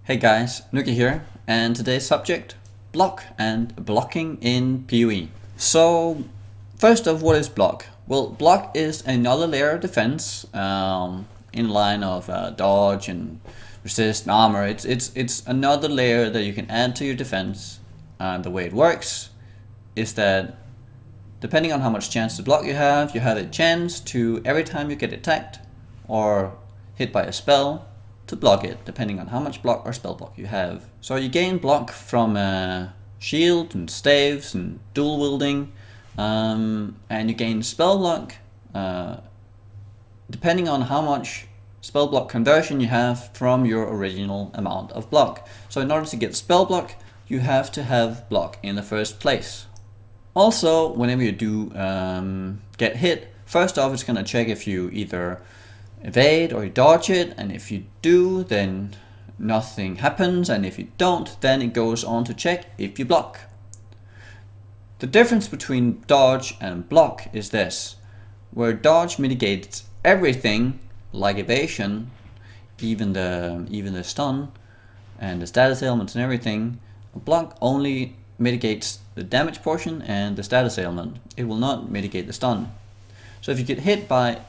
Hey guys, Nugi here, and today's subject, block and blocking in PoE. So, first off, what is block? Well, block is another layer of defense in line of dodge and resist and armor. It's another layer that you can add to your defense. And the way it works is that depending on how much chance to block you have a chance to, every time you get attacked or hit by a spell, to block it, depending on how much block or spell block you have. So you gain block from shield and staves and dual wielding, and you gain spell block depending on how much spell block conversion you have from your original amount of block. So in order to get spell block, you have to have block in the first place. Also, whenever you do get hit, first off it's going to check if you either evade or you dodge it, and if you do, then nothing happens, and if you don't, then it goes on to check if you block. The difference between dodge and block is this: where dodge mitigates everything like evasion, even the stun and the status ailments and everything, block only mitigates the damage portion and the status ailment. It will not mitigate the stun. So if you get hit by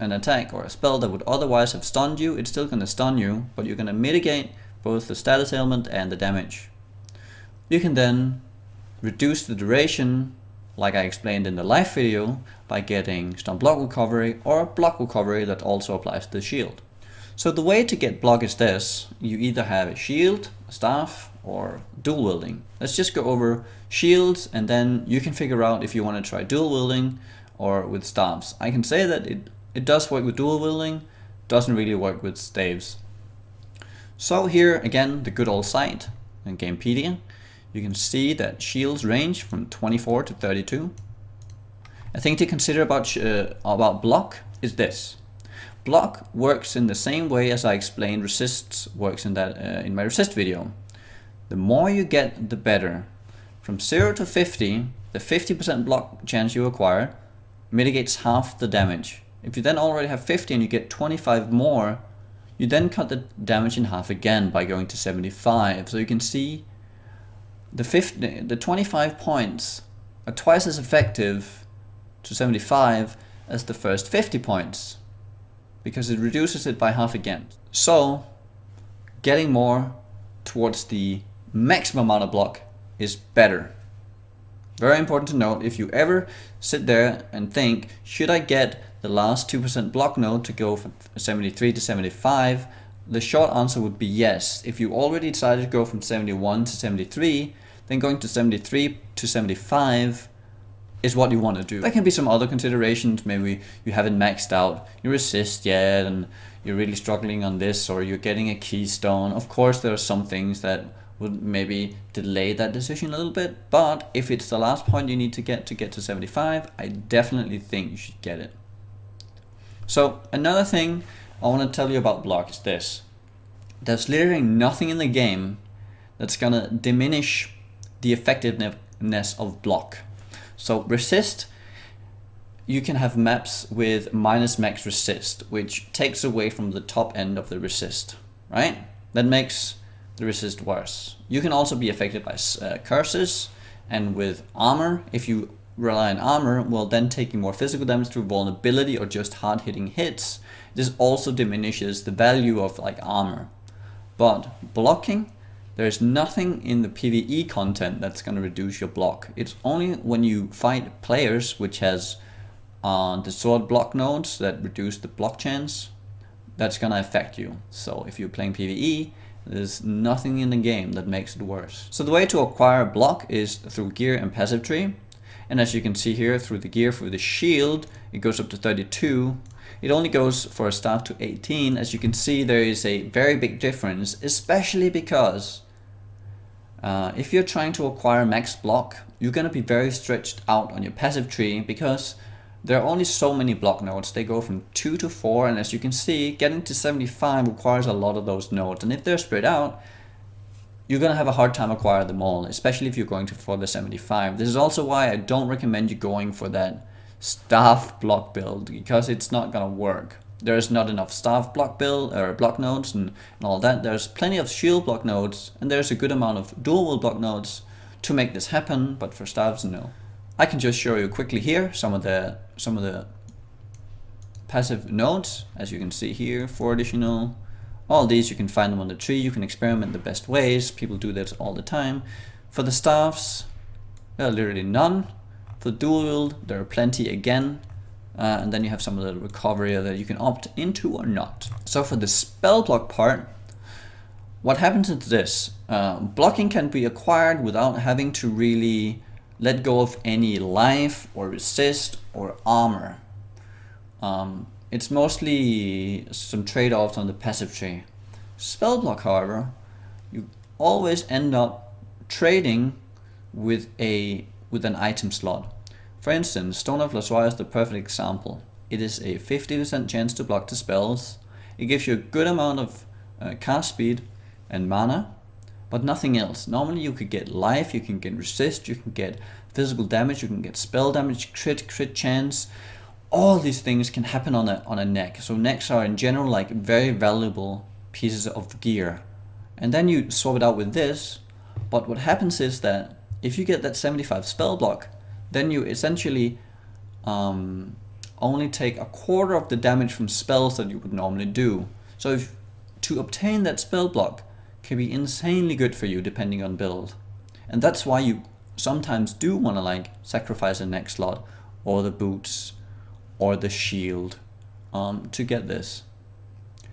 an attack or a spell that would otherwise have stunned you, it's still going to stun you, but you're going to mitigate both the status ailment and the damage. You can then reduce the duration, like I explained in the live video, by getting stun block recovery or block recovery that also applies to the shield. So the way to get block is this: you either have a shield, a staff, or dual wielding. Let's just go over shields, and then you can figure out if you want to try dual wielding or with staffs. I can say that it does work with dual wielding, doesn't really work with staves. So here again, the good old site in Gamepedia, you can see that shields range from 24 to 32. A thing to consider about block is this: block works in the same way as I explained resists works in my resist video. The more you get, the better. From 0 to 50, the 50% block chance you acquire mitigates half the damage. If you then already have 50 and you get 25 more, you then cut the damage in half again by going to 75. So you can see the 25 points are twice as effective to 75 as the first 50 points, because it reduces it by half again. So getting more towards the maximum amount of block is better. Very important to note: if you ever sit there and think, should I get the last 2% block node to go from 73 to 75, the short answer would be yes. If you already decided to go from 71 to 73, then going to 73 to 75 is what you want to do. There can be some other considerations. Maybe you haven't maxed out your resist yet and you're really struggling on this, or you're getting a keystone. Of course, there are some things that would maybe delay that decision a little bit, but if it's the last point you need to get to 75, I definitely think you should get it. So another thing I want to tell you about block is this: there's literally nothing in the game that's gonna diminish the effectiveness of block. So resist, you can have maps with minus max resist, which takes away from the top end of the resist, right? That makes the resist worse. You can also be affected by curses, and with armor, if you rely on armor, well, then taking more physical damage through vulnerability or just hard hitting hits, this also diminishes the value of like armor. But blocking, there's nothing in the PvE content that's going to reduce your block. It's only when you fight players which has the sword block nodes that reduce the block chance that's going to affect you. So if you're playing PvE, there's nothing in the game that makes it worse. So the way to acquire block is through gear and passive tree. And as you can see here, through the gear, through the shield, it goes up to 32. It only goes for a staff to 18. As you can see, there is a very big difference, especially because if you're trying to acquire max block, you're going to be very stretched out on your passive tree, because there are only so many block nodes. They go from 2 to 4, and as you can see, getting to 75 requires a lot of those nodes. And if they're spread out, you're going to have a hard time acquiring them all, especially if you're going for the 75. This is also why I don't recommend you going for that staff block build, because it's not going to work. there is not enough staff block build or block nodes and all that. There's plenty of shield block nodes, and there's a good amount of dual wield block nodes to make this happen, but for staffs, no. I can just show you quickly here some of the passive nodes, as you can see here, 4 additional. All these you can find them on the tree. You can experiment the best ways. People do this all the time. For the staffs, there are literally none. For dual wield, there are plenty again. And then you have some of the recovery that you can opt into or not. So for the spell block part, what happens is this. Blocking can be acquired without having to really let go of any life or resist or armor. It's mostly some trade-offs on the passive tree. Spell block, however, you always end up trading with an item slot. For instance, Stone of Lassoir is the perfect example. It is a 50% chance to block the spells. It gives you a good amount of cast speed and mana, but nothing else. Normally you could get life, you can get resist, you can get physical damage, you can get spell damage, crit chance. All these things can happen on a neck. So necks are in general like very valuable pieces of gear. And then you swap it out with this, but what happens is that if you get that 75 spell block, then you essentially only take a quarter of the damage from spells that you would normally do. So to obtain that spell block can be insanely good for you depending on build. And that's why you sometimes do want to like sacrifice a neck slot or the boots or the shield to get this.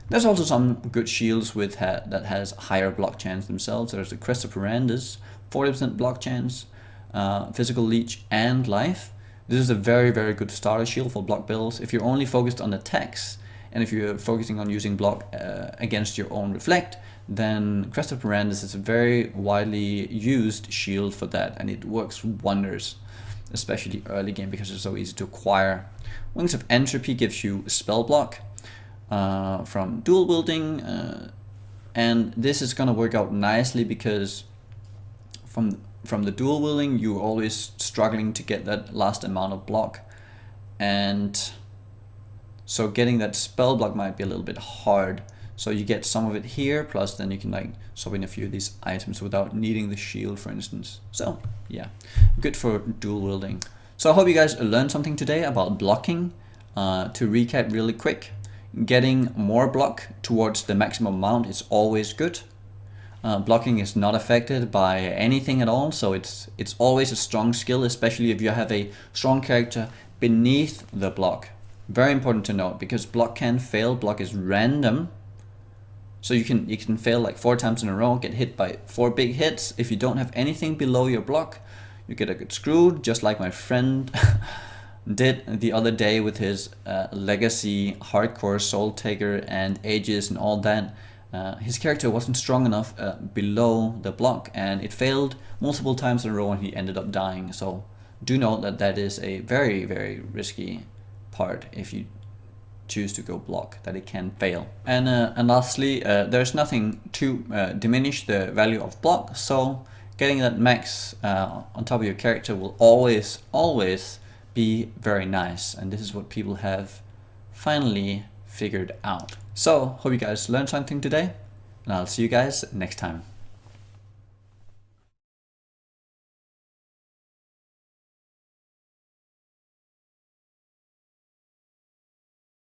There's also some good shields with that has higher block chance themselves. There's the Crest of Perandus, 40% block chance, physical leech and life. This is a very, very good starter shield for block builds. If you're only focused on attacks and if you're focusing on using block against your own reflect, then Crest of Perandus is a very widely used shield for that, and it works wonders, especially early game because it's so easy to acquire. Wings of Entropy gives you spell block from dual wielding, and this is gonna work out nicely because from the dual wielding you're always struggling to get that last amount of block, and so getting that spell block might be a little bit hard. So you get some of it here, plus then you can like swap in a few of these items without needing the shield, for instance. So yeah, good for dual wielding. So I hope you guys learned something today about blocking. To recap really quick, getting more block towards the maximum amount is always good. Blocking is not affected by anything at all, so it's always a strong skill, especially if you have a strong character beneath the block. Very important to note, because block can fail. Block is random. So you can fail like 4 times in a row, get hit by 4 big hits. If you don't have anything below your block, you get screwed, just like my friend did the other day with his legacy, hardcore, soul taker, and aegis and all that. His character wasn't strong enough below the block, and it failed multiple times in a row and he ended up dying. So do note that that is a very, very risky part if you choose to go block, that it can fail. And lastly, there's nothing to diminish the value of block, so getting that max on top of your character will always be very nice, and this is what people have finally figured out. So hope you guys learned something today, and I'll see you guys next time.